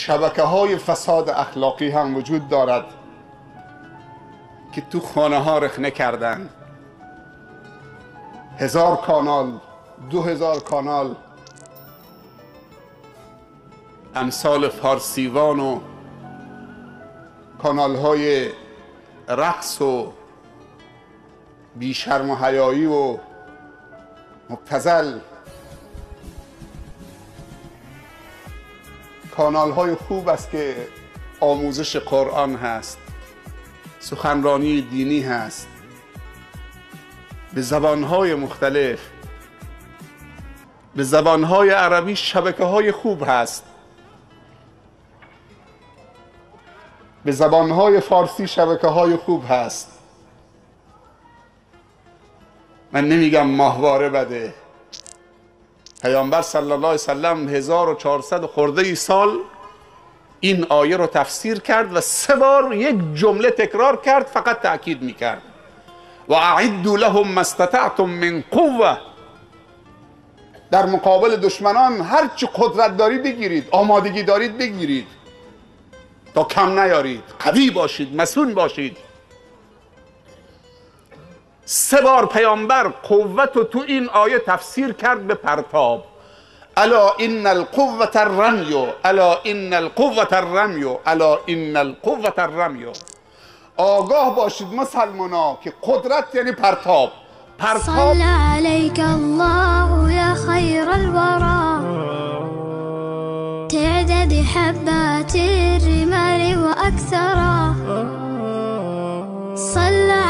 شبکه‌های فساد اخلاقی هم وجود دارد که تو خانه ها رخنه کردن. 1000 کانال، 2000 کانال امثال فارسیوان و کانال های رقص و بیشرم و حیایی و مبتذل، کانال های خوب است که آموزش قرآن هست، سخنرانی دینی هست به زبانهای مختلف، به زبانهای عربی شبکه های خوب هست، به زبانهای فارسی شبکه های خوب هست. من نمیگم ماهواره بده. پیامبر صلی الله علیه وسلم 1400 خورده ای سال این آیه رو تفسیر کرد و 3 بار یک جمله تکرار کرد، فقط تأکید میکرد و اعدوا لهم ما استطعتم من قوه. در مقابل دشمنان هر چی قدرت دارید بگیرید، آمادگی دارید بگیرید تا کم نیارید، قوی باشید، مسئول باشید. 3 بار پیامبر قوت رو تو این آیه تفسیر کرد به پرتاب. الا ان القوة الرمي، الا ان القوة الرمي، الا ان القوة الرمي. آگاه باشید مسلمانا که قدرت یعنی پرتاب. صلى عليك الله يا خير الورى، تعدد حبات الرمال وأكثرا. صلى